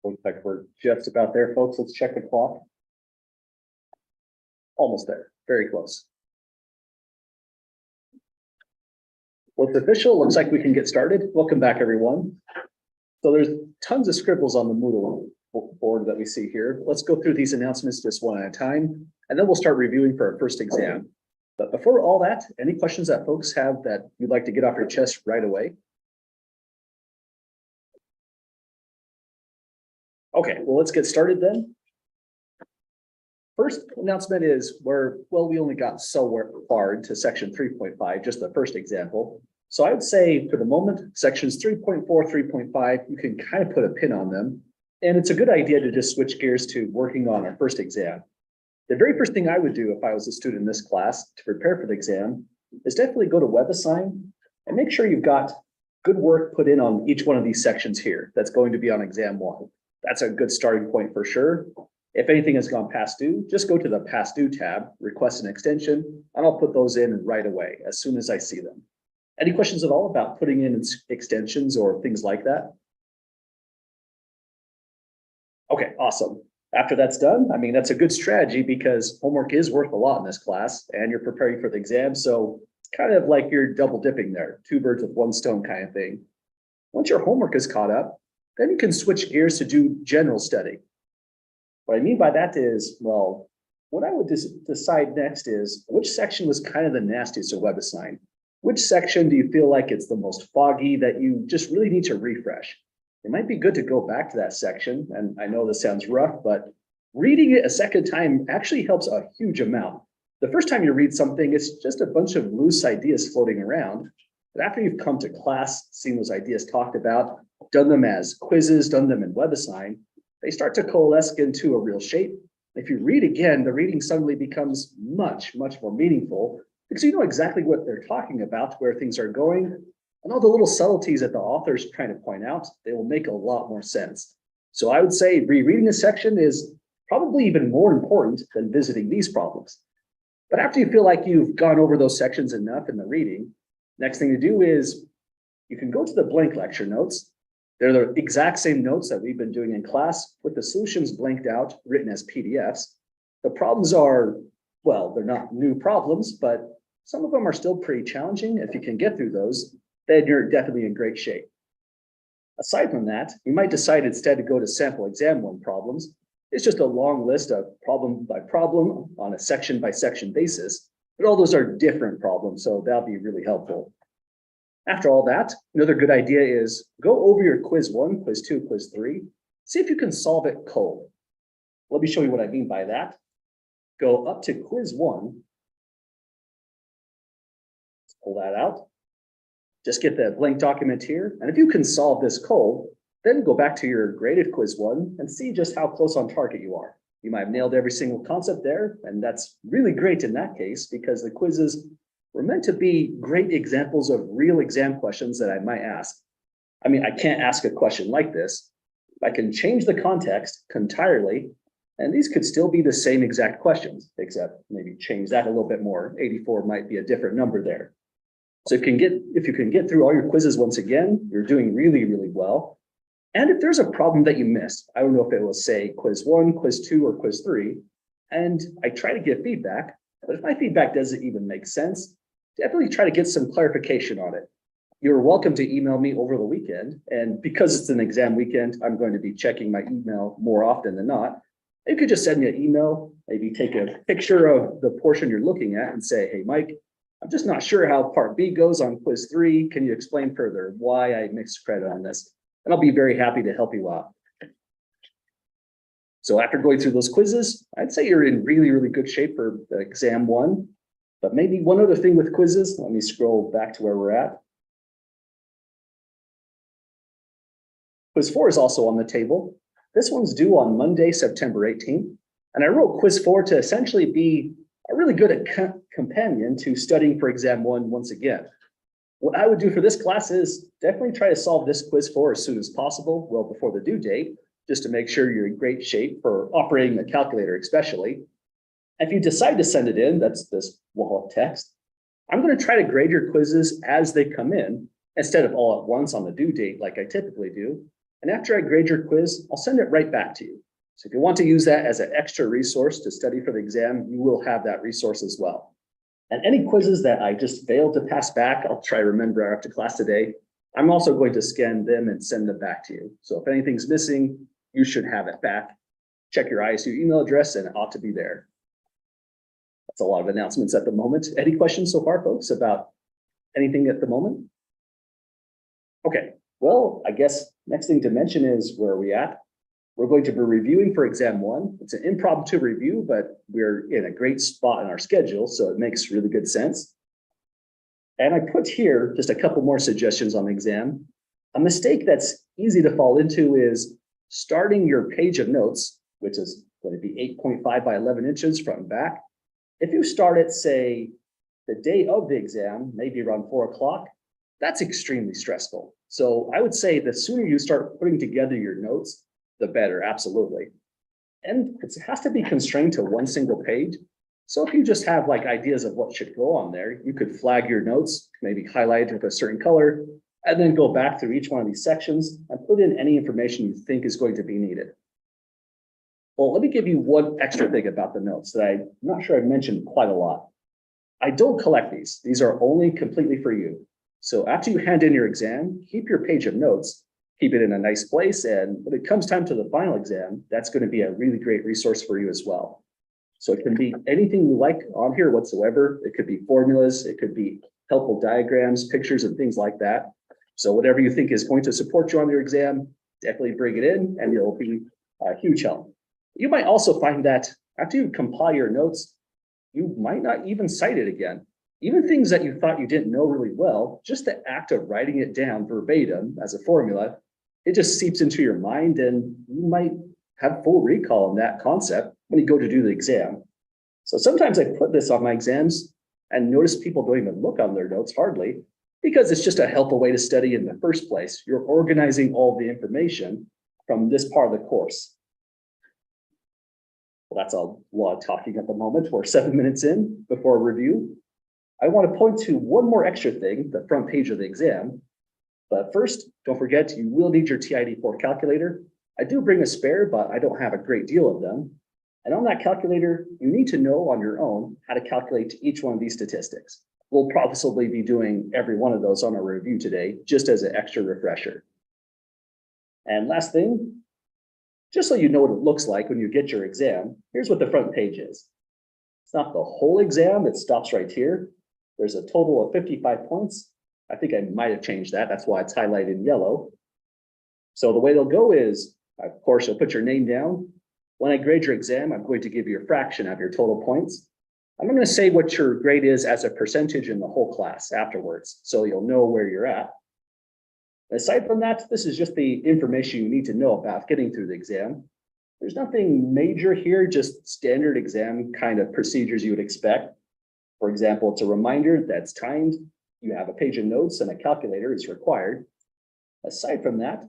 Looks like we're just about there, folks. Let's check the clock. Almost there, very close. Well, it's official. Looks like we can get started. Welcome back, everyone. So there's tons of scribbles on the Moodle board that we see here. Let's go through these announcements just one at a time, and then we'll start reviewing for our first exam. But before all that, any questions that folks have that you'd like to get off your chest right away? Okay, well, let's get started then. First announcement is we only got so far into section 3.5, just the first example. So I would say for the moment, sections 3.4, 3.5, you can kind of put a pin on them. And it's a good idea to just switch gears to working on our first exam. The very first thing I would do if I was a student in this class to prepare for the exam is definitely go to WebAssign and make sure you've got good work put in on each one of these sections here that's going to be on exam 1. That's a good starting point for sure. If anything has gone past due, just go to the past due tab, request an extension, and I'll put those in right away as soon as I see them. Any questions at all about putting in extensions or things like that? Okay, awesome. After that's done, I mean, that's a good strategy because homework is worth a lot in this class and you're preparing for the exam. So it's kind of like you're double dipping there, 2 birds with 1 stone kind of thing. Once your homework is caught up, then you can switch gears to do general study. What I mean by that is, well, what I would decide next is which section was kind of the nastiest of WebAssign. Which section do you feel like it's the most foggy that you just really need to refresh? It might be good to go back to that section. And I know this sounds rough, but reading it a second time actually helps a huge amount. The first time you read something, it's just a bunch of loose ideas floating around. But after you've come to class, seen those ideas talked about, done them as quizzes, done them in WebAssign, they start to coalesce into a real shape. If you read again, the reading suddenly becomes much, much more meaningful because you know exactly what they're talking about, where things are going, and all the little subtleties that the author's trying to point out, they will make a lot more sense. So I would say rereading a section is probably even more important than visiting these problems. But after you feel like you've gone over those sections enough in the reading, next thing to do is you can go to the blank lecture notes. They're the exact same notes that we've been doing in class with the solutions blanked out, written as PDFs. The problems are, well, they're not new problems, but some of them are still pretty challenging. If you can get through those, then you're definitely in great shape. Aside from that, you might decide instead to go to sample exam 1 problems. It's just a long list of problem by problem on a section by section basis, but all those are different problems, so that'll be really helpful. After all that, another good idea is go over your quiz 1, quiz 2, quiz 3, see if you can solve it cold. Let me show you what I mean by that. Go up to quiz 1. Let's pull that out. Just get the blank document here. And if you can solve this cold, then go back to your graded quiz 1 and see just how close on target you are. You might have nailed every single concept there, and that's really great in that case because the quizzes were meant to be great examples of real exam questions that I might ask. I mean, I can't ask a question like this. I can change the context entirely, and these could still be the same exact questions, except maybe change that a little bit more. 84 might be a different number there. So if you can get through all your quizzes once again, you're doing really, really well. And if there's a problem that you missed, I don't know if it was say quiz 1, quiz 2, or quiz 3, and I try to get feedback, but if my feedback doesn't even make sense, definitely try to get some clarification on it. You're welcome to email me over the weekend. And because it's an exam weekend, I'm going to be checking my email more often than not. You could just send me an email, maybe take a picture of the portion you're looking at and say, hey, Mike, I'm just not sure how part B goes on quiz 3. Can you explain further why I mixed credit on this? And I'll be very happy to help you out. So after going through those quizzes, I'd say you're in really, really good shape for exam 1. But maybe one other thing with quizzes, let me scroll back to where we're at. Quiz 4 is also on the table. This one's due on Monday, September 18th. And I wrote quiz 4 to essentially be a really good companion to studying for exam 1 once again. What I would do for this class is definitely try to solve this quiz 4 as soon as possible, well before the due date, just to make sure you're in great shape for operating the calculator especially. If you decide to send it in, that's this wall of text, I'm going to try to grade your quizzes as they come in instead of all at once on the due date like I typically do. And after I grade your quiz, I'll send it right back to you. So if you want to use that as an extra resource to study for the exam, you will have that resource as well. And any quizzes that I just failed to pass back, I'll try to remember after class today. I'm also going to scan them and send them back to you. So if anything's missing, you should have it back. Check your ISU email address and it ought to be there. That's a lot of announcements at the moment. Any questions so far, folks, about anything at the moment? Okay, well, I guess next thing to mention is where are we at? We're going to be reviewing for exam 1. It's an impromptu review, but we're in a great spot in our schedule, so it makes really good sense. And I put here just a couple more suggestions on the exam. A mistake that's easy to fall into is starting your page of notes, which is going to be 8.5 by 11 inches front and back. If you start at, say, the day of the exam, maybe around 4 o'clock, that's extremely stressful. So I would say the sooner you start putting together your notes, the better, absolutely. And it has to be constrained to one single page. So if you just have like ideas of what should go on there, you could flag your notes, maybe highlight it with a certain color, and then go back through each one of these sections and put in any information you think is going to be needed. Well, let me give you one extra thing about the notes that I'm not sure I've mentioned quite a lot. I don't collect these. These are only completely for you. So after you hand in your exam, keep your page of notes, keep it in a nice place. And when it comes time to the final exam, that's going to be a really great resource for you as well. So it can be anything you like on here whatsoever. It could be formulas, it could be helpful diagrams, pictures, and things like that. So whatever you think is going to support you on your exam, definitely bring it in and it'll be a huge help. You might also find that after you compile your notes, you might not even cite it again. Even things that you thought you didn't know really well, just the act of writing it down verbatim as a formula, it just seeps into your mind and you might have full recall on that concept when you go to do the exam. So sometimes I put this on my exams and notice people don't even look on their notes hardly because it's just a helpful way to study in the first place. You're organizing all the information from this part of the course. Well, that's a lot of talking at the moment. We're 7 minutes in before review. I want to point to one more extra thing, the front page of the exam. But first, don't forget, you will need your TID4 calculator. I do bring a spare, but I don't have a great deal of them. And on that calculator, you need to know on your own how to calculate each one of these statistics. We'll probably be doing every one of those on our review today, just as an extra refresher. And last thing, just so you know what it looks like when you get your exam, here's what the front page is. It's not the whole exam, it stops right here. There's a total of 55 points. I think I might have changed that. That's why it's highlighted in yellow. So the way they'll go is, of course, you'll put your name down. When I grade your exam, I'm going to give you a fraction of your total points. I'm going to say what your grade is as a percentage in the whole class afterwards, so you'll know where you're at. Aside from that, this is just the information you need to know about getting through the exam. There's nothing major here, just standard exam kind of procedures you would expect. For example, it's a reminder that's timed. You have a page of notes and a calculator is required. Aside from that,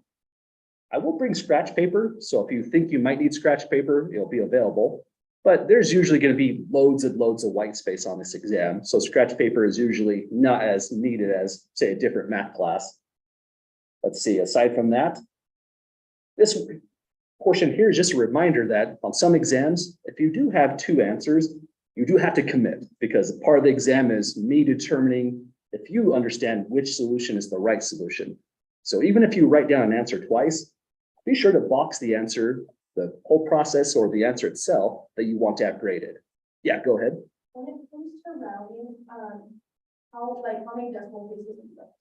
I will bring scratch paper. So if you think you might need scratch paper, it'll be available. But there's usually going to be loads and loads of white space on this exam. So scratch paper is usually not as needed as, say, a different math class. Let's see, aside from that, this portion here is just a reminder that on some exams, if you do have two answers, you do have to commit because part of the exam is me determining if you understand which solution is the right solution. So even if you write down an answer twice, be sure to box the answer, the whole process or the answer itself that you want to have graded. Yeah, go ahead. When it comes to rounding, how many decimal places is that?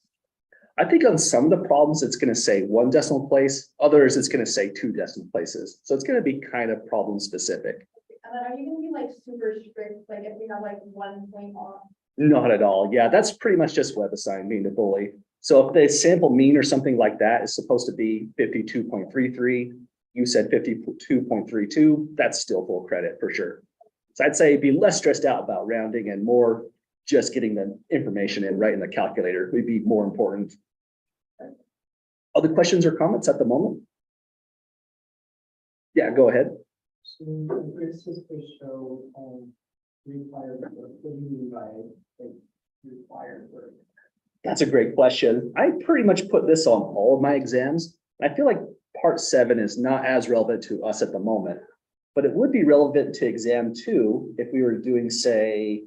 I think on some of the problems, it's going to say 1 decimal place. Others, it's going to say 2 decimal places. So it's going to be kind of problem specific. And then are you going to be like super strict, like if we have like 1 point off? Not at all. Yeah, that's pretty much just WebAssign being the bully. So if the sample mean or something like that is supposed to be 52.33, you said 52.32, that's still full credit for sure. So I'd say be less stressed out about rounding and more just getting the information in right in the calculator would be more important. Other questions or comments at the moment? Yeah, go ahead. So this is to show required work. What do you mean by like required work? That's a great question. I pretty much put this on all of my exams. I feel like part 7 is not as relevant to us at the moment, but it would be relevant to exam 2 if we were doing, say,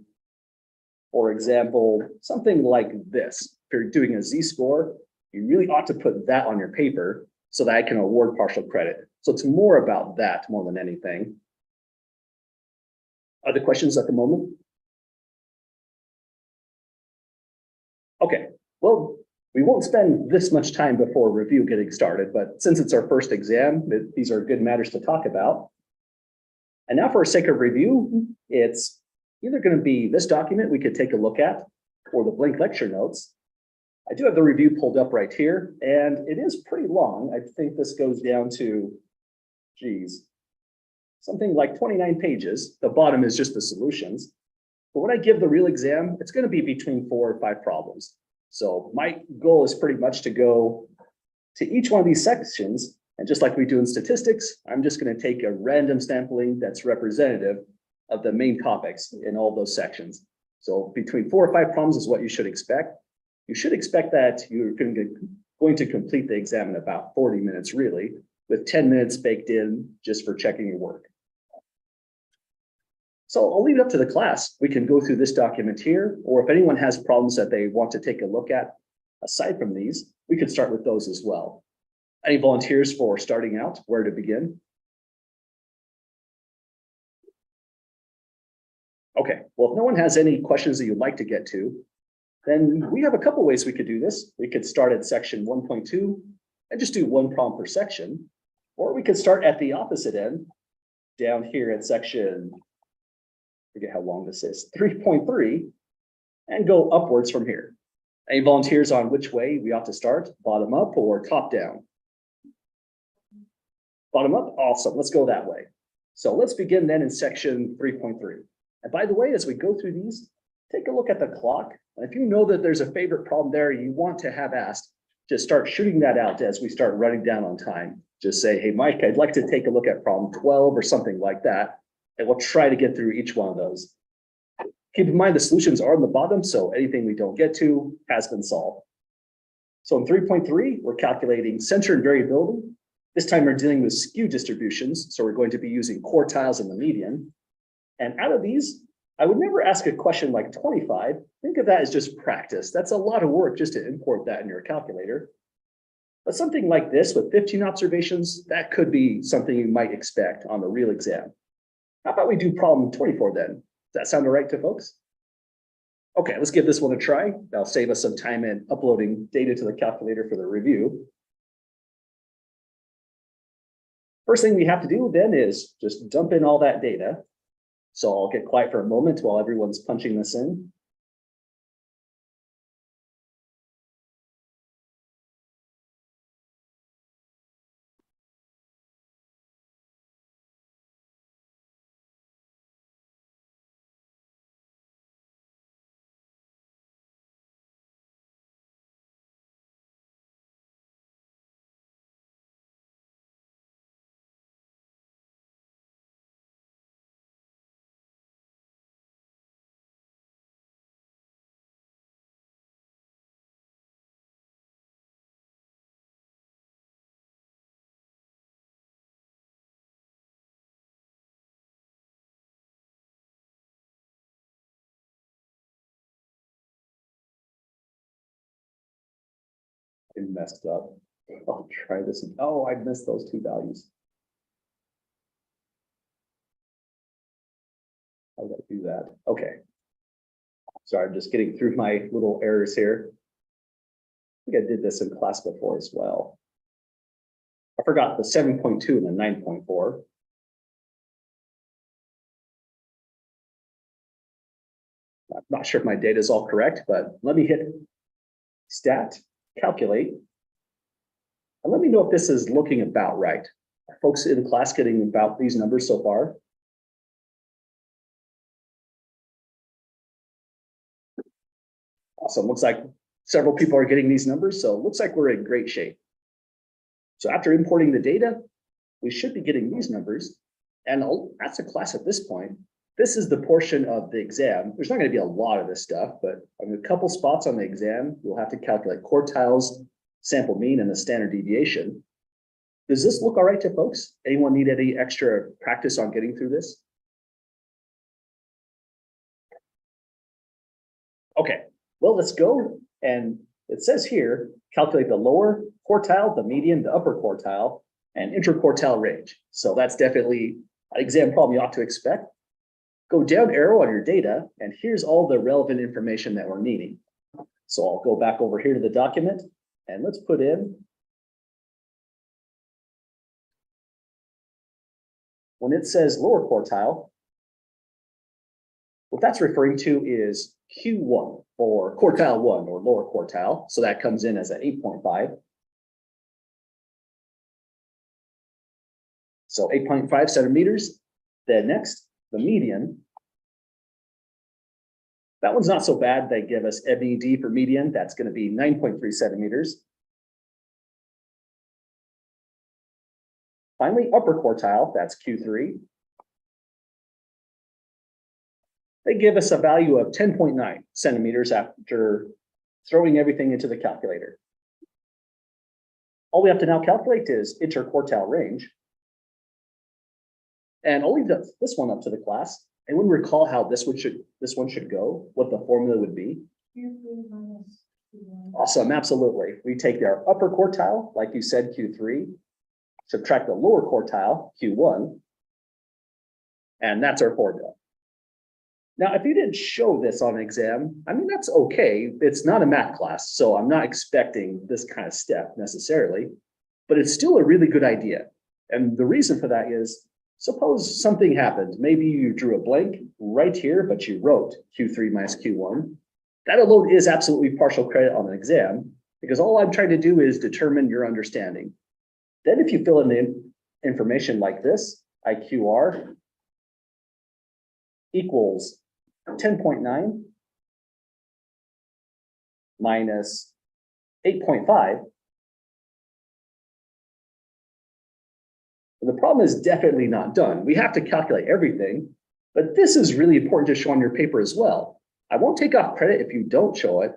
for example, something like this. If you're doing a Z-score, you really ought to put that on your paper so that I can award partial credit. So it's more about that more than anything. Other questions at the moment? Okay, well, we won't spend this much time before review getting started, but since it's our first exam, these are good matters to talk about. And now for the sake of review, it's either going to be this document we could take a look at or the blank lecture notes. I do have the review pulled up right here, and it is pretty long. I think this goes down to, geez, something like 29 pages. The bottom is just the solutions. But when I give the real exam, it's going to be between 4 or 5 problems. So my goal is pretty much to go to each one of these sections. And just like we do in statistics, I'm just going to take a random sampling that's representative of the main topics in all those sections. So between 4 or 5 problems is what you should expect. You should expect that you're going to complete the exam in about 40 minutes, really, with 10 minutes baked in just for checking your work. So I'll leave it up to the class. We can go through this document here, or if anyone has problems that they want to take a look at, aside from these, we could start with those as well. Any volunteers for starting out, where to begin? Okay, well, if no one has any questions that you'd like to get to, then we have a couple ways we could do this. We could start at section 1.2 and just do 1 problem per section, or we could start at the opposite end, down here at section, forget how long this is, 3.3, and go upwards from here. Any volunteers on which way we ought to start, bottom up or top down? Bottom up, awesome, let's go that way. So let's begin then in section 3.3. And by the way, as we go through these, take a look at the clock. And if you know that there's a favorite problem there you want to have asked, just start shooting that out as we start running down on time. Just say, hey, Mike, I'd like to take a look at problem 12 or something like that. And we'll try to get through each one of those. Keep in mind the solutions are on the bottom, so anything we don't get to has been solved. So in 3.3, we're calculating center and variability. This time we're dealing with skew distributions, so we're going to be using quartiles and the median. And out of these, I would never ask a question like 25. Think of that as just practice. That's a lot of work just to import that in your calculator. But something like this with 15 observations, that could be something you might expect on the real exam. How about we do problem 24 then? Does that sound all right to folks? Okay, let's give this one a try. That'll save us some time in uploading data to the calculator for the review. First thing we have to do then is just dump in all that data. So I'll get quiet for a moment while everyone's punching this in. I messed up. I'll try this. Oh, I missed those 2 values. How did I do that? Okay. Sorry, I'm just getting through my little errors here. I think I did this in class before as well. I forgot the 7.2 and the 9.4. I'm not sure if my data is all correct, but let me hit stat, calculate, and let me know if this is looking about right. Are folks in class getting about these numbers so far? Awesome, looks like several people are getting these numbers, so it looks like we're in great shape. So after importing the data, we should be getting these numbers, and that's a class at this point. This is the portion of the exam. There's not going to be a lot of this stuff, but on a couple spots on the exam, you'll have to calculate quartiles, sample mean, and the standard deviation. Does this look all right to folks? Anyone need any extra practice on getting through this? Okay, well, let's go. And it says here, calculate the lower quartile, the median, the upper quartile, and interquartile range. So that's definitely an exam problem you ought to expect. Go down arrow on your data, and here's all the relevant information that we're needing. So I'll go back over here to the document, and let's put in. When it says lower quartile, what that's referring to is Q1 or quartile 1 or lower quartile. So that comes in as an 8.5. So 8.5 centimeters. Then next, the median. That one's not so bad. They give us MED for median. That's going to be 9.3 centimeters. Finally, upper quartile, that's Q3. They give us a value of 10.9 centimeters after throwing everything into the calculator. All we have to now calculate is interquartile range. And I'll leave this one up to the class. Anyone recall how this one should go, what the formula would be? Awesome, absolutely. We take our upper quartile, like you said, Q3, subtract the lower quartile, Q1, and that's our formula. Now, if you didn't show this on an exam, I mean, that's okay. It's not a math class, so I'm not expecting this kind of step necessarily, but it's still a really good idea. And the reason for that is, suppose something happened. Maybe you drew a blank right here, but you wrote Q3 minus Q1. That alone is absolutely partial credit on an exam, because all I'm trying to do is determine your understanding. Then if you fill in the information like this, IQR equals 10.9 minus 8.5. The problem is definitely not done. We have to calculate everything, but this is really important to show on your paper as well. I won't take off credit if you don't show it,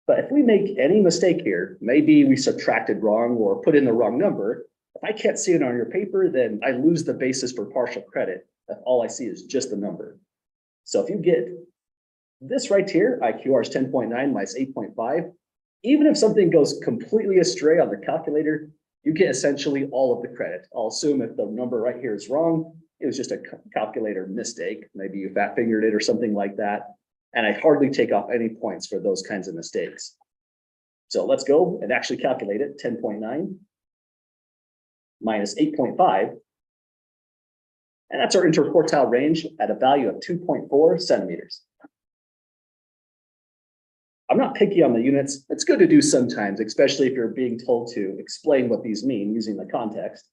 but if we make any mistake here, maybe we subtracted wrong or put in the wrong number, if I can't see it on your paper, then I lose the basis for partial credit if all I see is just the number. So if you get this right here, IQR is 10.9 minus 8.5, even if something goes completely astray on the calculator, you get essentially all of the credit. I'll assume if the number right here is wrong, it was just a calculator mistake. Maybe you fat fingered it or something like that. And I hardly take off any points for those kinds of mistakes. So let's go and actually calculate it. 10.9 minus 8.5. And that's our interquartile range at a value of 2.4 centimeters. I'm not picky on the units. It's good to do sometimes, especially if you're being told to explain what these mean using the context.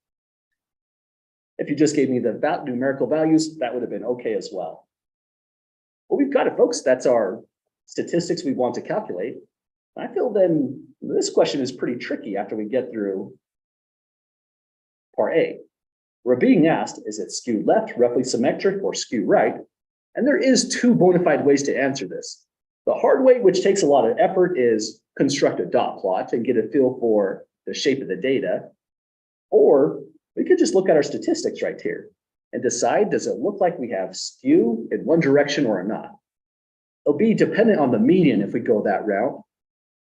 If you just gave me the numerical values, that would have been okay as well. Well, we've got it, folks. That's our statistics we want to calculate. I feel then this question is pretty tricky after we get through part A. We're being asked, is it skew left, roughly symmetric, or skew right? And there is two bona fide ways to answer this. The hard way, which takes a lot of effort, is construct a dot plot and get a feel for the shape of the data. Or we could just look at our statistics right here and decide, does it look like we have skew in one direction or not? It'll be dependent on the median if we go that route.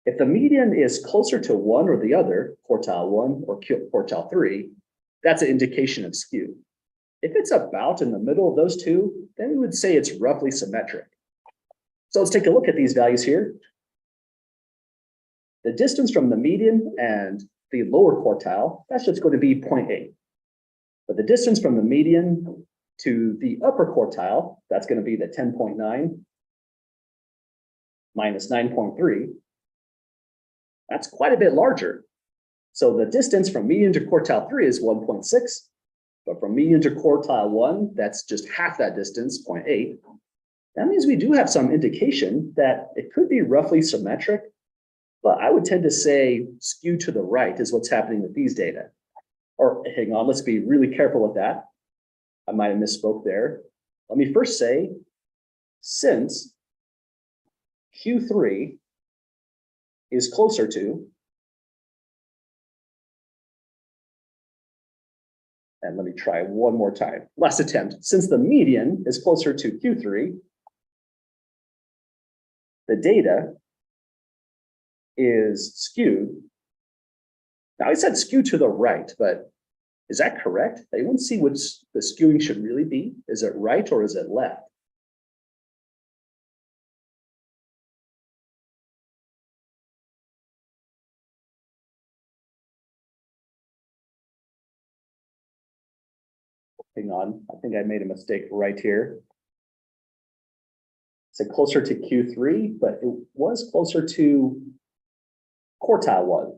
If the median is closer to one or the other, quartile 1 or quartile 3, that's an indication of skew. If it's about in the middle of those two, then we would say it's roughly symmetric. So let's take a look at these values here. The distance from the median and the lower quartile, that's just going to be 0.8. But the distance from the median to the upper quartile, that's going to be the 10.9 minus 9.3. That's quite a bit larger. So the distance from median to quartile 3 is 1.6, but from median to quartile 1, that's just half that distance, 0.8. That means we do have some indication that it could be roughly symmetric, but I would tend to say skew to the right is what's happening with these data. Or hang on, let's be really careful with that. I might have misspoke there. Let me first say, since Q3 is closer to And let me try one more time. Last attempt. Since the median is closer to Q3, the data is skewed. Now I said skew to the right, but is that correct? Anyone see what the skewing should really be? Is it right or is it left? Hang on, I think I made a mistake right here. Said closer to Q3, but it was closer to quartile 1.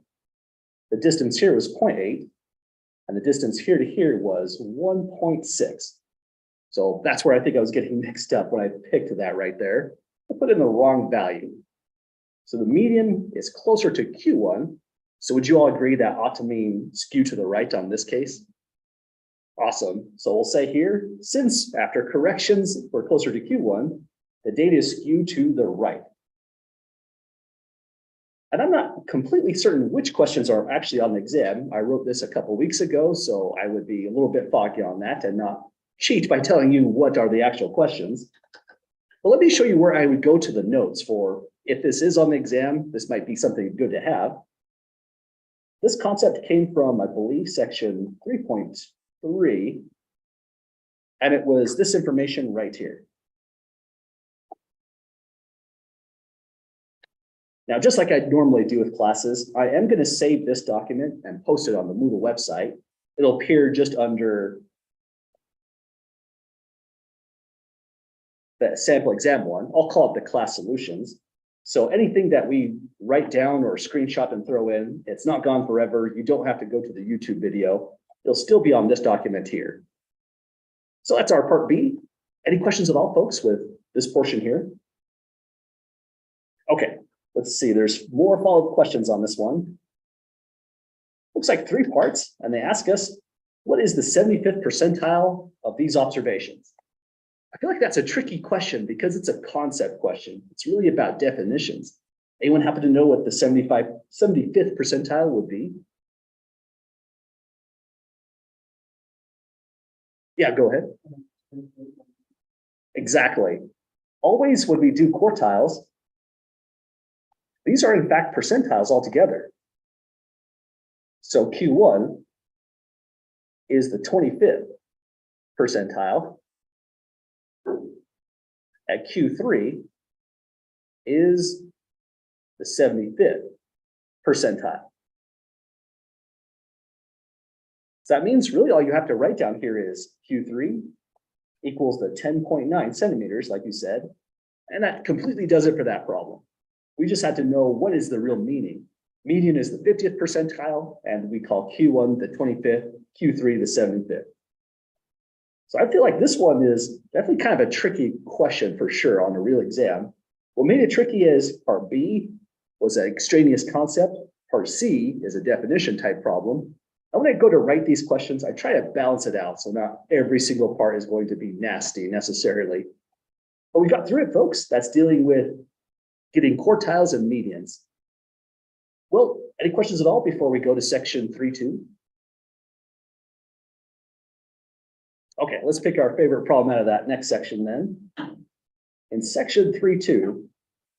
The distance here was 0.8, and the distance here to here was 1.6. So that's where I think I was getting mixed up when I picked that right there. I put in the wrong value. So the median is closer to Q1. So would you all agree that ought to mean skew to the right on this case? Awesome. So we'll say here, since after corrections, we're closer to Q1, the data is skewed to the right. And I'm not completely certain which questions are actually on the exam. I wrote this a couple weeks ago, so I would be a little bit foggy on that and not cheat by telling you what are the actual questions. But let me show you where I would go to the notes for if this is on the exam, this might be something good to have. This concept came from, I believe, section 3.3, and it was this information right here. Now, just like I normally do with classes, I am going to save this document and post it on the Moodle website. It'll appear just under the sample exam 1. I'll call it the class solutions. So anything that we write down or screenshot and throw in, it's not gone forever. You don't have to go to the YouTube video. It'll still be on this document here. So that's our part B. Any questions at all, folks, with this portion here? Okay. Let's see, there's more follow-up questions on this one. Looks like 3 parts, and they ask us, what is the 75th percentile of these observations? I feel like that's a tricky question because it's a concept question. It's really about definitions. Anyone happen to know what the 75th percentile would be? Yeah, go ahead. Exactly. Always when we do quartiles, these are in fact percentiles altogether. So Q1 is the 25th percentile. At Q3 is the 75th percentile. So that means really all you have to write down here is Q3 equals the 10.9 centimeters, like you said, and that completely does it for that problem. We just had to know what is the real meaning. Median is the 50th percentile, and we call Q1 the 25th, Q3 the 75th. So I feel like this one is definitely kind of a tricky question for sure on a real exam. What made it tricky is part B was an extraneous concept. Part C is a definition type problem. And when I go to write these questions, I try to balance it out. So not every single part is going to be nasty necessarily. But we got through it, folks. That's dealing with getting quartiles and medians. Well, any questions at all before we go to section 3.2? Okay, let's pick our favorite problem out of that next section then. In section 3.2,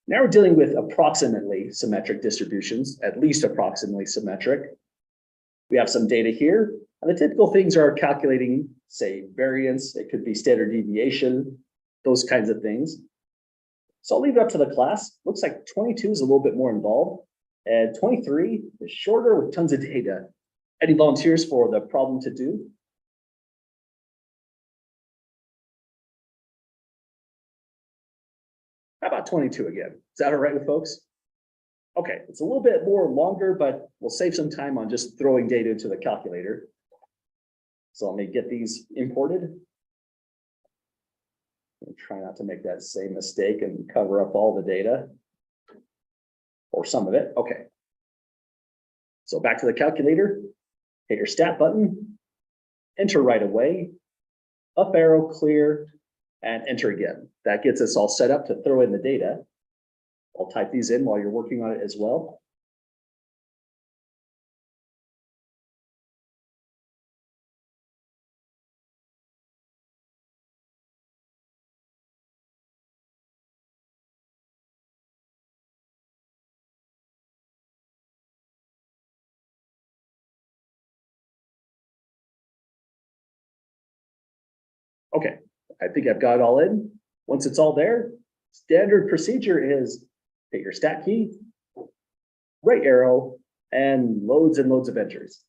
now we're dealing with approximately symmetric distributions, at least approximately symmetric. We have some data here, and the typical things are calculating, say, variance, it could be standard deviation, those kinds of things. So I'll leave it up to the class. Looks like 22 is a little bit more involved, and 23 is shorter with tons of data. Any volunteers for the problem to do? How about 22 again? Is that all right with folks? Okay, it's a little bit more longer, but we'll save some time on just throwing data into the calculator. So let me get these imported. And try not to make that same mistake and cover up all the data. Or some of it. Okay. So back to the calculator. Hit your stat button. Enter right away. Up arrow, clear, and enter again. That gets us all set up to throw in the data. I'll type these in while you're working on it as well. Okay, I think I've got it all in. Once it's all there, standard procedure is hit your stat key, right arrow, and loads of entries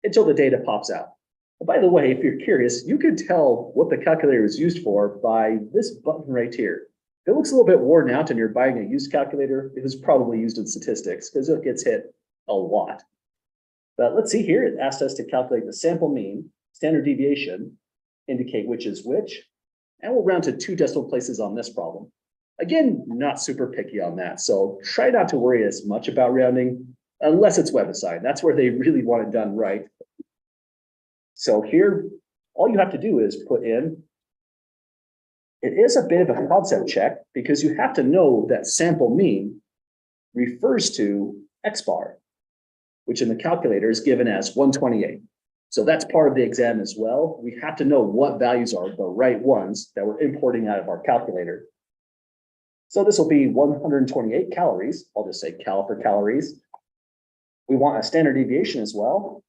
until the data pops out. By the way, if you're curious, you can tell what the calculator is used for by this button right here. If it looks a little bit worn out and you're buying a used calculator, it was probably used in statistics because it gets hit a lot. But let's see here, it asked us to calculate the sample mean, standard deviation, indicate which is which, and we'll round to 2 decimal places on this problem. Again, not super picky on that, so try not to worry as much about rounding unless it's WebAssign. That's where they really want it done right. So here, all you have to do is put in, it is a bit of a concept check because you have to know that sample mean refers to X bar, which in the calculator is given as 128. So that's part of the exam as well. We have to know what values are the right ones that we're importing out of our calculator. So this will be 128 calories. I'll just say cal for calories. We want a standard deviation as well.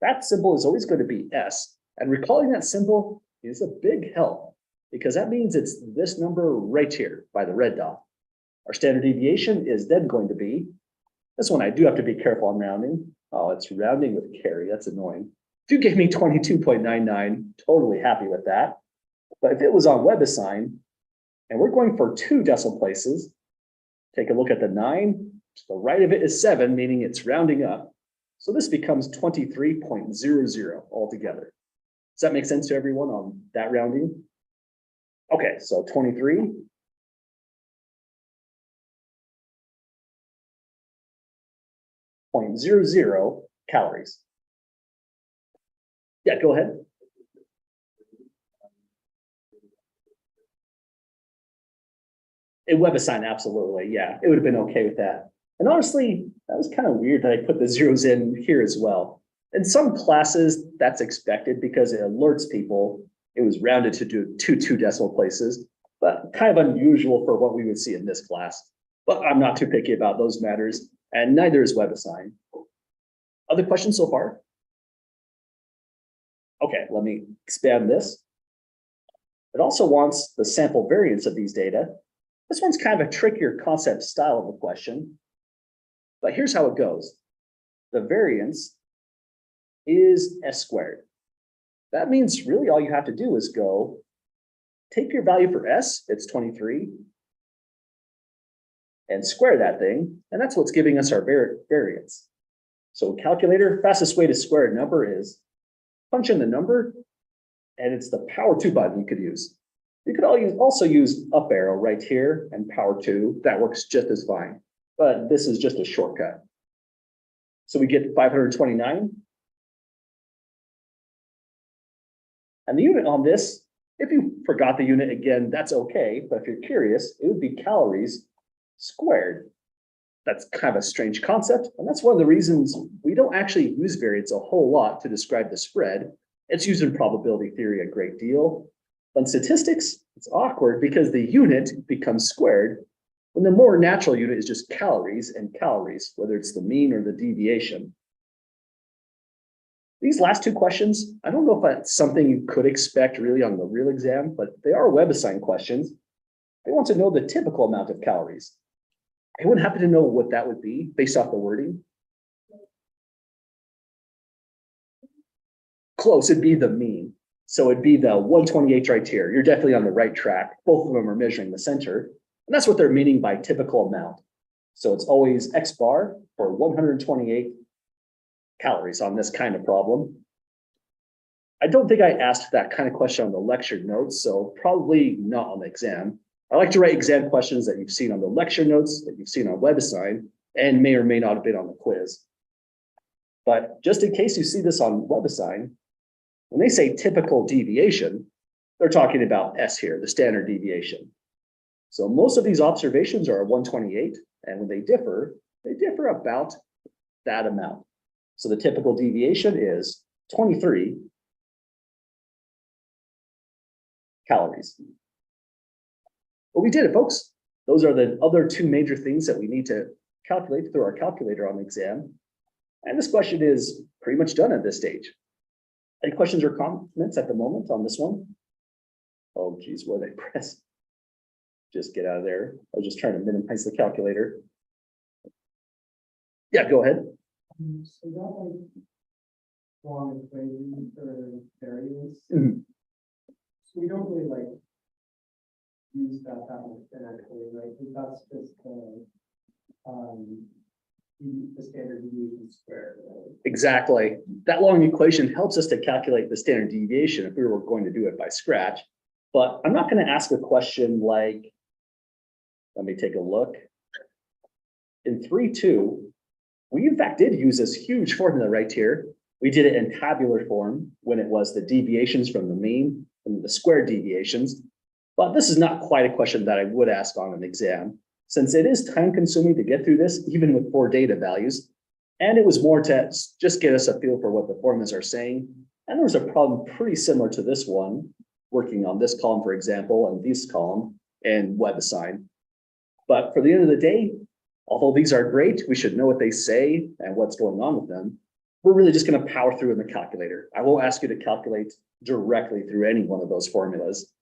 That symbol is always going to be S. And recalling that symbol is a big help because that means it's this number right here by the red dot. Our standard deviation is then going to be, this one I do have to be careful on rounding. Oh, it's rounding with carry. That's annoying. If you gave me 22.99, totally happy with that. But if it was on WebAssign, and we're going for 2 decimal places, take a look at the 9. To the right of it is 7, meaning it's rounding up. So this becomes 23.00 altogether. Does that make sense to everyone on that rounding? Okay, so 23.00 calories. Yeah, go ahead. In WebAssign, absolutely. Yeah, it would have been okay with that. And honestly, that was kind of weird that I put the zeros in here as well. In some classes, that's expected because it alerts people it was rounded to do 2 decimal places, but kind of unusual for what we would see in this class. But I'm not too picky about those matters, and neither is WebAssign. Other questions so far? Okay, let me expand this. It also wants the sample variance of these data. This one's kind of a trickier concept style of a question, but here's how it goes. The variance is S squared. That means really all you have to do is go, take your value for S, it's 23, and square that thing, and that's what's giving us our variance. So calculator, fastest way to square a number is punch in the number, and it's the power 2 button you could use. You could also use up arrow right here and power 2. That works just as fine, but this is just a shortcut. So we get 529. And the unit on this, if you forgot the unit again, that's okay. But if you're curious, it would be calories squared. That's kind of a strange concept. And that's one of the reasons we don't actually use variance a whole lot to describe the spread. It's used in probability theory a great deal. But in statistics, it's awkward because the unit becomes squared when the more natural unit is just calories and calories, whether it's the mean or the deviation. These last 2 questions, I don't know if that's something you could expect really on the real exam, but they are WebAssign questions. They want to know the typical amount of calories. Anyone happen to know what that would be based off the wording? Close, it'd be the mean. So it'd be the 128 right here. You're definitely on the right track. Both of them are measuring the center. And that's what they're meaning by typical amount. So it's always X bar for 128 calories on this kind of problem. I don't think I asked that kind of question on the lecture notes, so probably not on the exam. I like to write exam questions that you've seen on the lecture notes, that you've seen on WebAssign, and may or may not have been on the quiz. But just in case you see this on WebAssign, when they say typical deviation, they're talking about S here, the standard deviation. So most of these observations are 128, and when they differ about that amount. So the typical deviation is 23 calories. But we did it, folks. Those are the other 2 major things that we need to calculate through our calculator on the exam. And this question is pretty much done at this stage. Any questions or comments at the moment on this one? Oh geez, what did I press? Just get out of there. I was just trying to minimize the calculator. Yeah, go ahead. So that like long equation for variance. Mhm. So we don't really like use that much actually, right? Because that's just the standard deviation squared, right? Exactly. That long equation helps us to calculate the standard deviation if we were going to do it by scratch. But I'm not going to ask a question like, let me take a look. In 3.2, we in fact did use this huge formula right here. We did it in tabular form when it was the deviations from the mean and the squared deviations. But this is not quite a question that I would ask on an exam, since it is time consuming to get through this, even with 4 data values. And it was more to just get us a feel for what the formulas are saying. And there was a problem pretty similar to this one, working on this column, for example, and this column and WebAssign. But for the end of the day, although these are great, we should know what they say and what's going on with them. We're really just going to power through in the calculator. I won't ask you to calculate directly through any one of those formulas.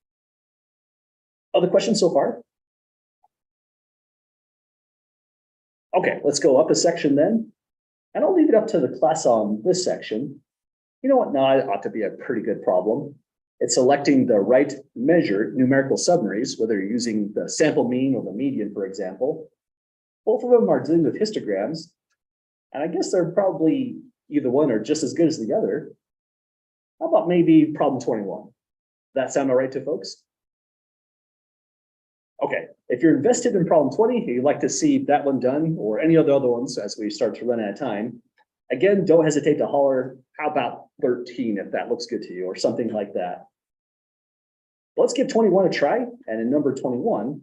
Other questions so far? Okay, let's go up a section then. And I'll leave it up to the class on this section. You know what? Now it ought to be a pretty good problem. It's selecting the right measured numerical summaries, whether you're using the sample mean or the median, for example. Both of them are dealing with histograms. And I guess they're probably either one or just as good as the other. How about maybe problem 21? That sound all right to folks? Okay, if you're invested in problem 20, you'd like to see that one done or any of the other ones as we start to run out of time, again, don't hesitate to holler, how about 13 if that looks good to you or something like that. Let's give 21 a try. And in number 21,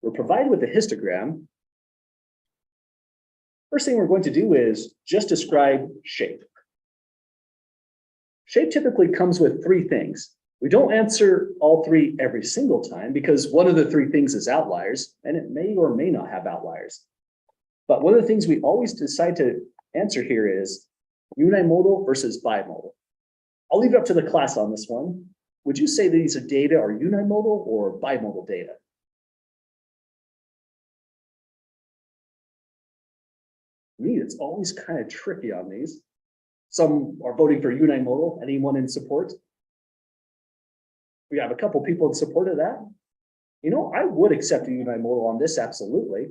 we're provided with a histogram. First thing we're going to do is just describe shape. Shape typically comes with 3 things. We don't answer all 3 every single time because one of the 3 things is outliers, and it may or may not have outliers. But one of the things we always decide to answer here is unimodal versus bimodal. I'll leave it up to the class on this one. Would you say these are data are unimodal or bimodal data? Me, it's always kind of tricky on these. Some are voting for unimodal. Anyone in support? We have a couple people in support of that. You know, I would accept a unimodal on this, absolutely.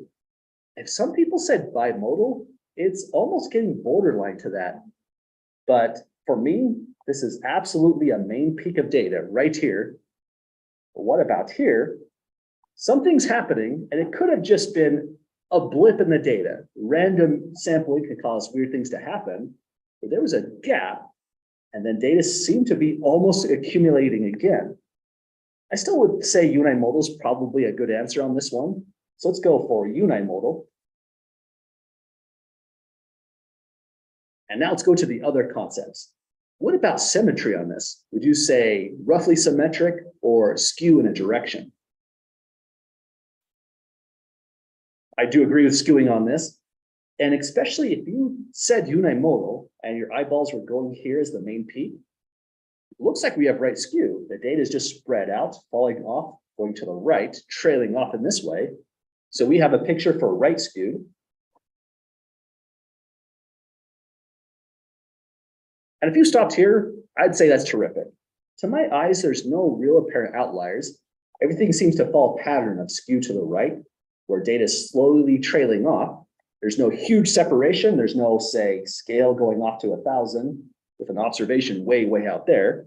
If some people said bimodal, it's almost getting borderline to that. But for me, this is absolutely a main peak of data right here. But what about here? Something's happening, and it could have just been a blip in the data. Random sampling could cause weird things to happen, but there was a gap, and then data seemed to be almost accumulating again. I still would say unimodal is probably a good answer on this one. So let's go for unimodal. And now let's go to the other concepts. What about symmetry on this? Would you say roughly symmetric or skew in a direction? I do agree with skewing on this. And especially if you said unimodal and your eyeballs were going here as the main peak, it looks like we have right skew. The data is just spread out, falling off, going to the right, trailing off in this way. So we have a picture for right skewed. And if you stopped here, I'd say that's terrific. To my eyes, there's no real apparent outliers. Everything seems to follow a pattern of skew to the right, where data is slowly trailing off. There's no huge separation. There's no, say, scale going off to 1,000 with an observation way, way out there.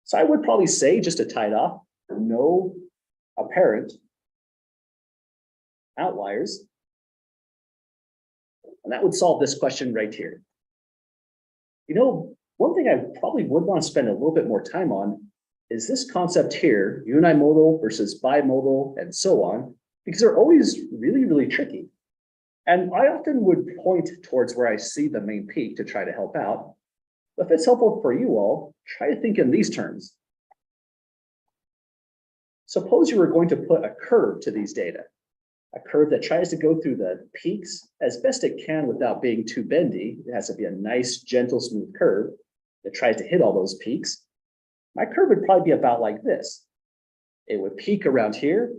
So I would probably say, just to tie it off, no apparent outliers. And that would solve this question right here. You know, one thing I probably would want to spend a little bit more time on is this concept here, unimodal versus bimodal and so on, because they're always really, really tricky. And I often would point towards where I see the main peak to try to help out. But if it's helpful for you all, try to think in these terms. Suppose you were going to put a curve to these data, a curve that tries to go through the peaks as best it can without being too bendy. It has to be a nice, gentle, smooth curve. that tries to hit all those peaks, my curve would probably be about like this. It would peak around here,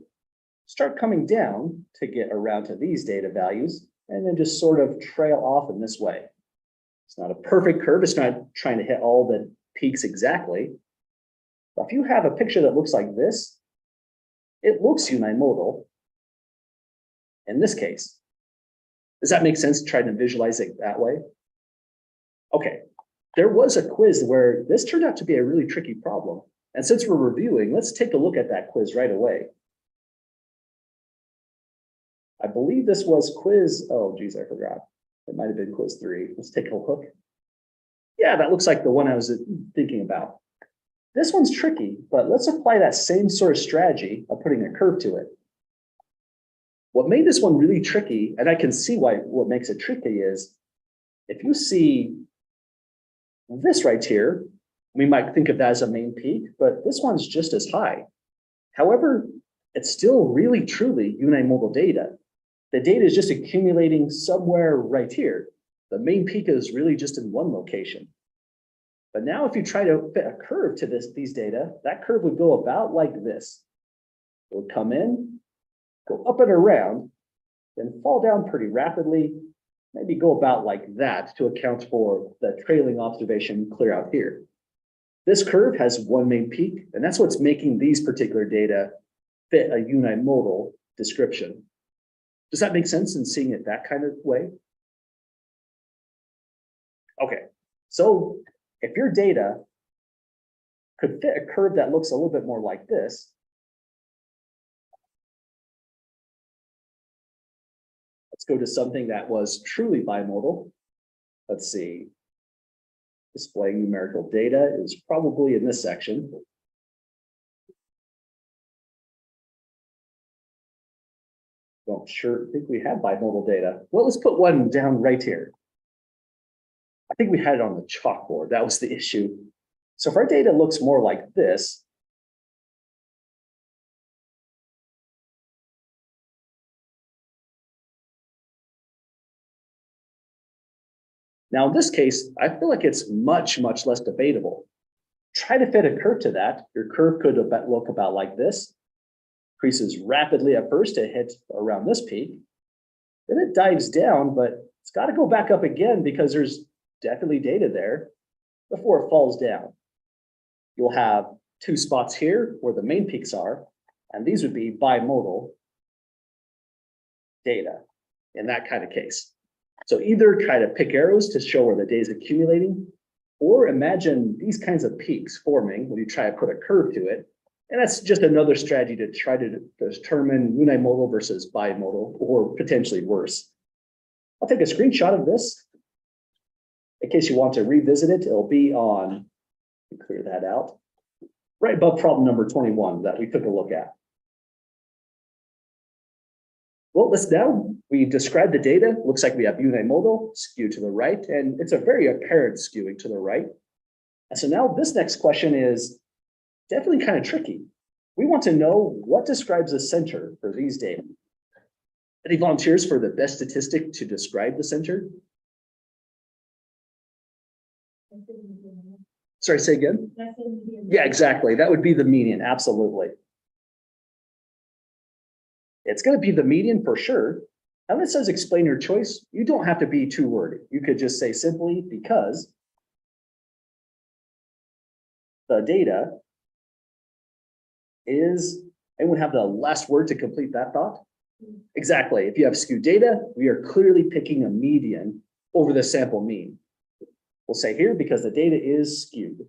start coming down to get around to these data values, and then just sort of trail off in this way. It's not a perfect curve. It's not trying to hit all the peaks exactly. But if you have a picture that looks like this, it looks unimodal in this case. Does that make sense trying to visualize it that way? Okay, there was a quiz where this turned out to be a really tricky problem. And since we're reviewing, let's take a look at that quiz right away. I believe this was quiz, oh geez, I forgot. It might have been quiz 3. Let's take a look. Yeah, that looks like the one I was thinking about. This one's tricky, but let's apply that same sort of strategy of putting a curve to it. What made this one really tricky, and I can see why what makes it tricky is, if you see this right here, we might think of that as a main peak, but this one's just as high. However, it's still really truly unimodal data. The data is just accumulating somewhere right here. The main peak is really just in one location. But now if you try to fit a curve to these data, that curve would go about like this. It would come in, go up and around, then fall down pretty rapidly, maybe go about like that to account for the trailing observation clear out here. This curve has one main peak, and that's what's making these particular data fit a unimodal description. Does that make sense in seeing it that kind of way? Okay, so if your data could fit a curve that looks a little bit more like this, let's go to something that was truly bimodal. Let's see. Displaying numerical data is probably in this section. Don't think we had bimodal data. Well, let's put one down right here. I think we had it on the chalkboard. That was the issue. So if our data looks more like this, now in this case, I feel like it's much, much less debatable. Try to fit a curve to that. Your curve could look about like this. Increases rapidly at first to hit around this peak. Then it dives down, but it's got to go back up again because there's definitely data there before it falls down. You'll have two spots here where the main peaks are, and these would be bimodal data in that kind of case. So either try to pick arrows to show where the data is accumulating, or imagine these kinds of peaks forming when you try to put a curve to it. And that's just another strategy to try to determine unimodal versus bimodal, or potentially worse. I'll take a screenshot of this. In case you want to revisit it, it'll be on, clear that out, right above problem number 21 that we took a look at. Well, we described the data. Looks like we have unimodal, skew to the right, and it's a very apparent skewing to the right. And so now this next question is definitely kind of tricky. We want to know what describes the center for these data. Any volunteers for the best statistic to describe the center? Sorry, say again? Yeah, exactly. That would be the median, absolutely. It's going to be the median for sure. And when it says explain your choice, you don't have to be too wordy. You could just say simply because the data is, anyone have the last word to complete that thought? Exactly. If you have skewed data, we are clearly picking a median over the sample mean. We'll say here because the data is skewed.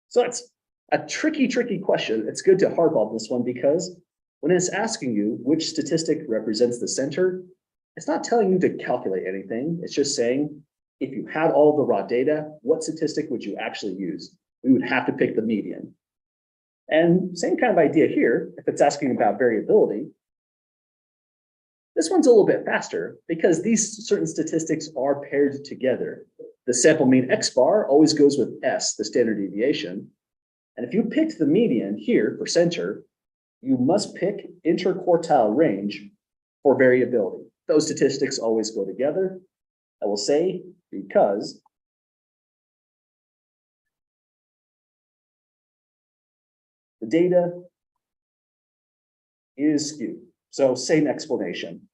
So it's a tricky question. It's good to hardball this one because when it's asking you which statistic represents the center, it's not telling you to calculate anything. It's just saying, if you had all the raw data, what statistic would you actually use? We would have to pick the median. And same kind of idea here, if it's asking about variability. This one's a little bit faster because these certain statistics are paired together. The sample mean X bar always goes with S, the standard deviation. And if you picked the median here for center, you must pick interquartile range for variability. Those statistics always go together. I will say because the data is skewed. So same explanation.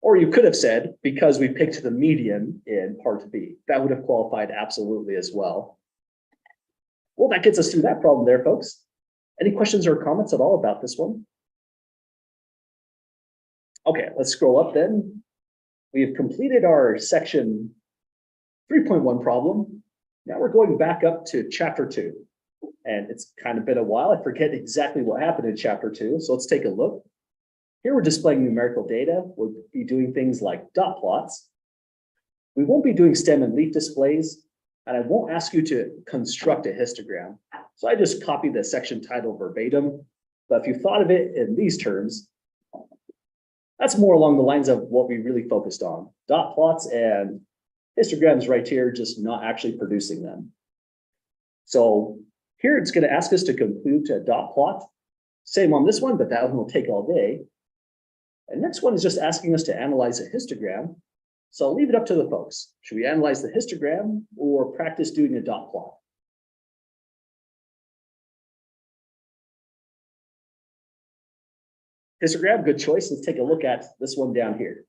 Or you could have said, because we picked the median in part B. That would have qualified absolutely as well. Well, that gets us through that problem there, folks. Any questions or comments at all about this one? Okay, let's scroll up then. We have completed our section 3.1 problem. Now we're going back up to chapter 2. And it's kind of been a while. I forget exactly what happened in chapter 2. So let's take a look. Here we're displaying numerical data. We'll be doing things like dot plots. We won't be doing stem and leaf displays, and I won't ask you to construct a histogram. So I just copied the section title verbatim, but if you thought of it in these terms, that's more along the lines of what we really focused on. Dot plots and histograms right here, just not actually producing them. So here it's going to ask us to compute a dot plot. Same on this one, but that one will take all day. And next one is just asking us to analyze a histogram. So I'll leave it up to the folks. Should we analyze the histogram or practice doing a dot plot? Histogram, good choice. Let's take a look at this one down here.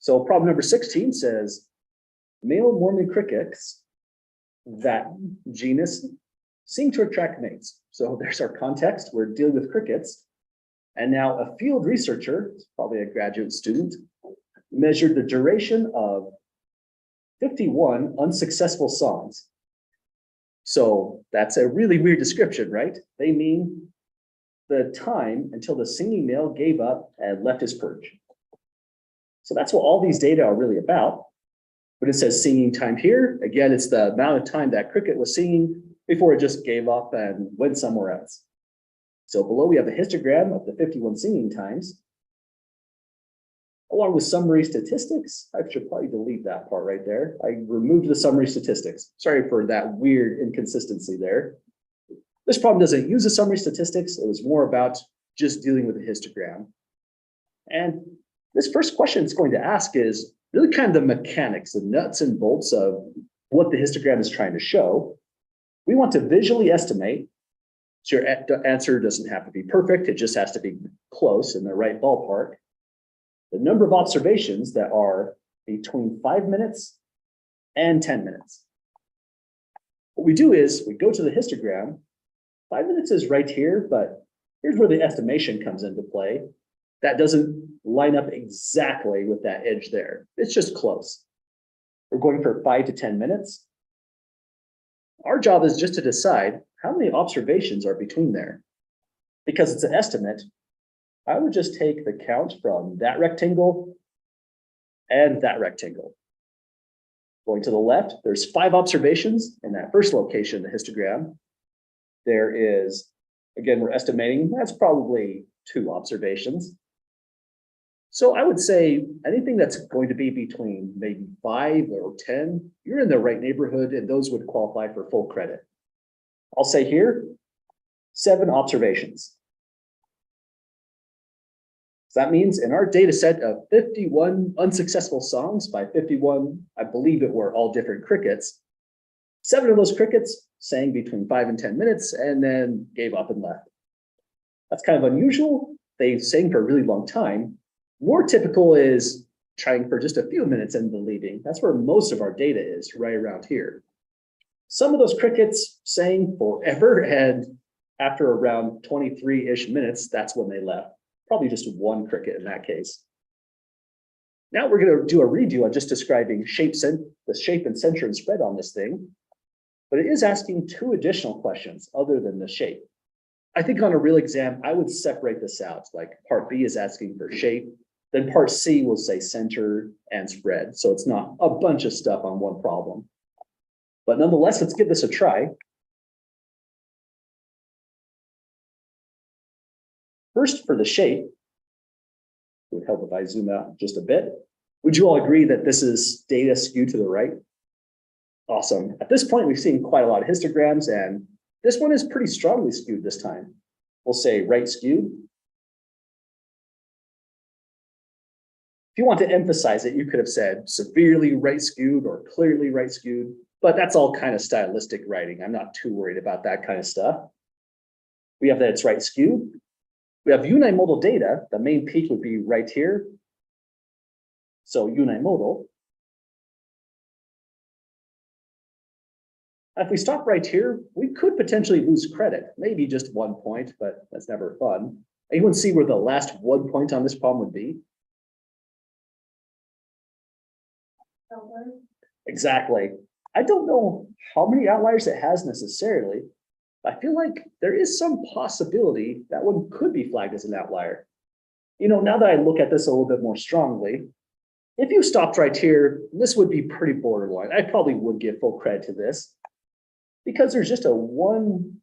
So problem number 16 says, male Mormon crickets, that genus, seem to attract mates. So there's our context. We're dealing with crickets. And now a field researcher, probably a graduate student, measured the duration of 51 unsuccessful songs. So that's a really weird description, right? They mean the time until the singing male gave up and left his perch. So that's what all these data are really about. But it says singing time here. Again, it's the amount of time that cricket was singing before it just gave up and went somewhere else. So below we have a histogram of the 51 singing times, along with summary statistics. I should probably delete that part right there. I removed the summary statistics. Sorry for that weird inconsistency there. This problem doesn't use the summary statistics. It was more about just dealing with the histogram. And this first question it's going to ask is really kind of the mechanics, the nuts and bolts of what the histogram is trying to show. We want to visually estimate. So your answer doesn't have to be perfect. It just has to be close in the right ballpark. The number of observations that are between 5 minutes and 10 minutes. What we do is we go to the histogram. 5 minutes is right here, but here's where the estimation comes into play. That doesn't line up exactly with that edge there. It's just close. We're going for 5 to 10 minutes. Our job is just to decide how many observations are between there. Because it's an estimate, I would just take the count from that rectangle and that rectangle. Going to the left, there's 5 observations in that first location, the histogram. There is, again, we're estimating that's probably 2 observations. So I would say anything that's going to be between maybe 5 or 10, you're in the right neighborhood and those would qualify for full credit. I'll say here, 7 observations. So that means in our data set of 51 unsuccessful songs by 51, I believe it were all different crickets, 7 of those crickets sang between 5 and 10 minutes and then gave up and left. That's kind of unusual. They sang for a really long time. More typical is trying for just a few minutes and then leaving. That's where most of our data is, right around here. Some of those crickets sang forever, and after around 23-ish minutes, that's when they left. Probably just 1 cricket in that case. Now we're going to do a redo on just describing the shape and center and spread on this thing, but it is asking 2 additional questions other than the shape. I think on a real exam, I would separate this out. Like part B is asking for shape, then part C will say center and spread. So it's not a bunch of stuff on one problem. But nonetheless, let's give this a try. First, for the shape, it would help if I zoom out just a bit. Would you all agree that this is data skewed to the right? Awesome. At this point, we've seen quite a lot of histograms, and this one is pretty strongly skewed this time. We'll say right skewed. If you want to emphasize it, you could have said severely right skewed or clearly right skewed, but that's all kind of stylistic writing. I'm not too worried about that kind of stuff. We have that it's right skewed. We have unimodal data. The main peak would be right here. So unimodal. If we stop right here, we could potentially lose credit, maybe just 1 point, but that's never fun. Anyone see where the last 1 point on this problem would be? Somewhere. Exactly. I don't know how many outliers it has necessarily. I feel like there is some possibility that one could be flagged as an outlier. You know, now that I look at this a little bit more strongly, if you stopped right here, this would be pretty borderline. I probably would give full credit to this because there's just a 1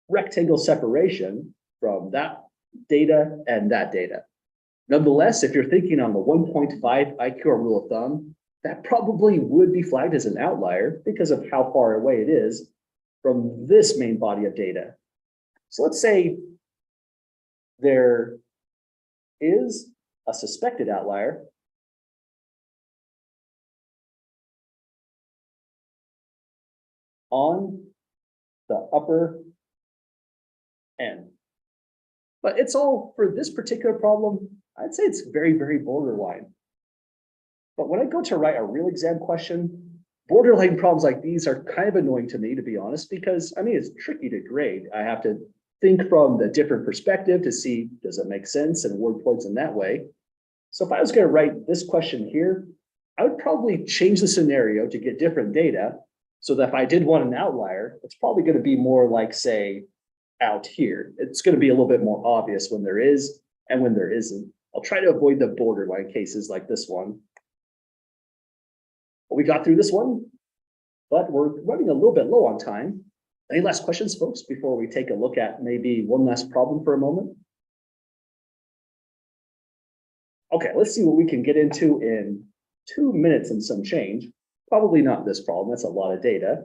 rectangle separation from that data and that data. Nonetheless, if you're thinking on the 1.5 IQ or rule of thumb, that probably would be flagged as an outlier because of how far away it is from this main body of data. So let's say there is a suspected outlier. On the upper end. But it's all for this particular problem, I'd say it's very, very borderline. But when I go to write a real exam question, borderline problems like these are kind of annoying to me, to be honest, because I mean, it's tricky to grade. I have to think from the different perspective to see, does it make sense and award points in that way. So if I was going to write this question here, I would probably change the scenario to get different data so that if I did want an outlier, it's probably going to be more like, say, out here. It's going to be a little bit more obvious when there is and when there isn't. I'll try to avoid the borderline cases like this one. We got through this one, but we're running a little bit low on time. Any last questions, folks, before we take a look at maybe one last problem for a moment? Okay, let's see what we can get into in 2 minutes and some change. Probably not this problem, that's a lot of data.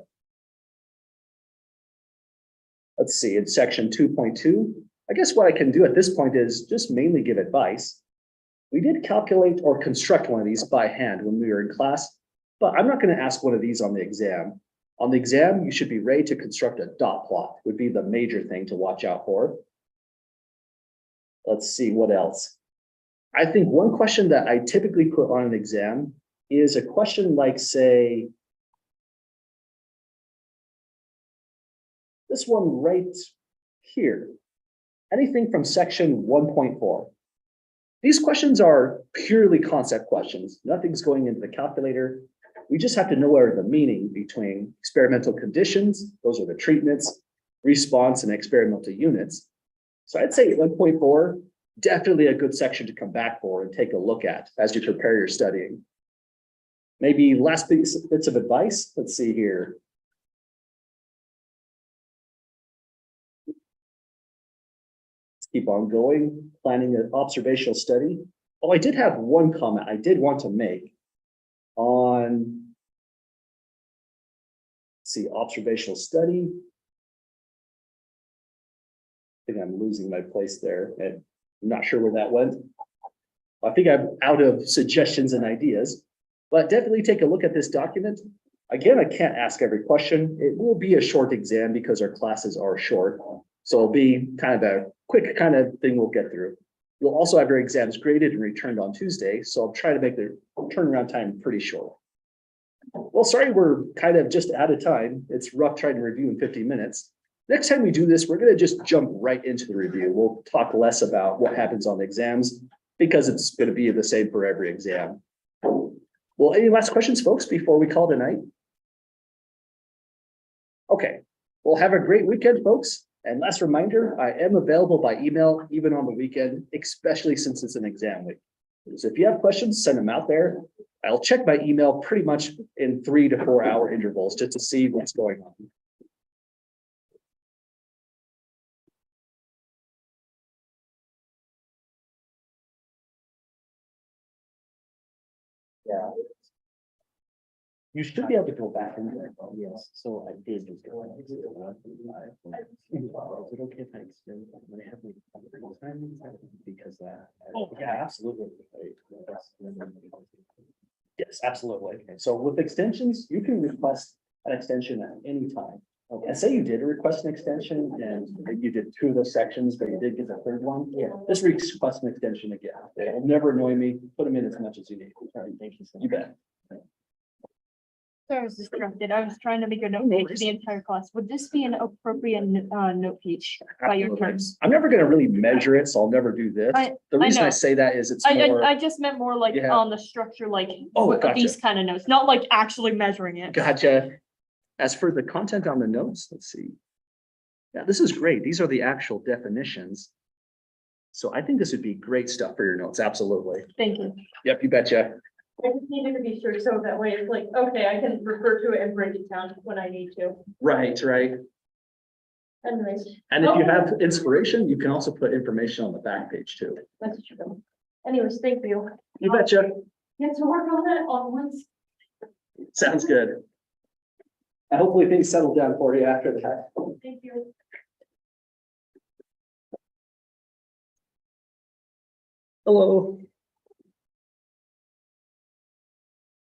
Let's see, in section 2.2, I guess what I can do at this point is just mainly give advice. We did calculate or construct one of these by hand when we were in class, but I'm not going to ask one of these on the exam. On the exam, you should be ready to construct a dot plot, would be the major thing to watch out for. Let's see what else. I think one question that I typically put on an exam is a question like, say, this one right here. Anything from section 1.4. These questions are purely concept questions. Nothing's going into the calculator. We just have to know what are the meaning between experimental conditions, those are the treatments, response, and experimental units. So I'd say 1.4, definitely a good section to come back for and take a look at as you prepare your studying. Maybe last bits of advice. Let's see here. Let's keep on going, planning an observational study. Oh, I did have one comment I did want to make on, let's see, observational study. I think I'm losing my place there. And I'm not sure where that went. I think I'm out of suggestions and ideas, but definitely take a look at this document. Again, I can't ask every question. It will be a short exam because our classes are short. So it'll be kind of a quick kind of thing we'll get through. You'll also have your exams graded and returned on Tuesday. So I'll try to make the turnaround time pretty short. Well, sorry, we're kind of just out of time. It's rough trying to review in 50 minutes. Next time we do this, we're going to just jump right into the review. We'll talk less about what happens on the exams because it's going to be the same for every exam. Well, any last questions, folks, before we call tonight? Okay, well, have a great weekend, folks. And last reminder, I am available by email, even on the weekend, especially since it's an exam week. So if you have questions, send them out there. I'll check my email pretty much in 3 to 4 hour intervals just to see what's going on. Yeah. You should be able to go back in there. Yes, so I did just go. Is it okay if I extend when I have my because Oh, yeah, absolutely. Yes, absolutely. So with extensions, you can request an extension at any time. And say you did request an extension and you did 2 of those sections, but you did get the 3rd one. Yeah. Just request an extension again. It'll never annoy me. Put them in as much as you need. All right, thank you so much. You bet. So I was distracted. I was trying to make a note page for the entire class. Would this be an appropriate note page by your Absolutely. terms? I'm never gonna really measure it, so I'll never do this. The reason I know. say that is it's I more, just meant more like Yeah. on the structure, like Oh, with gotcha. these kind of notes, not like actually measuring it. gotcha. As for the content on the notes, let's see. Yeah, this is great. These are the actual definitions. So I think this would be great stuff for your notes. Absolutely. Thank you. Yep, you betcha. I just needed to be sure, so that way it's like, okay, I can refer to it and break it down when I need to. Right, right. Anyways, And if you have inspiration, you can also put information on the back page too. that's true. Anyways, thank you. You betcha. Get to work on that on once. Sounds good. And hopefully things settle down for you after that. Thank you. Hello.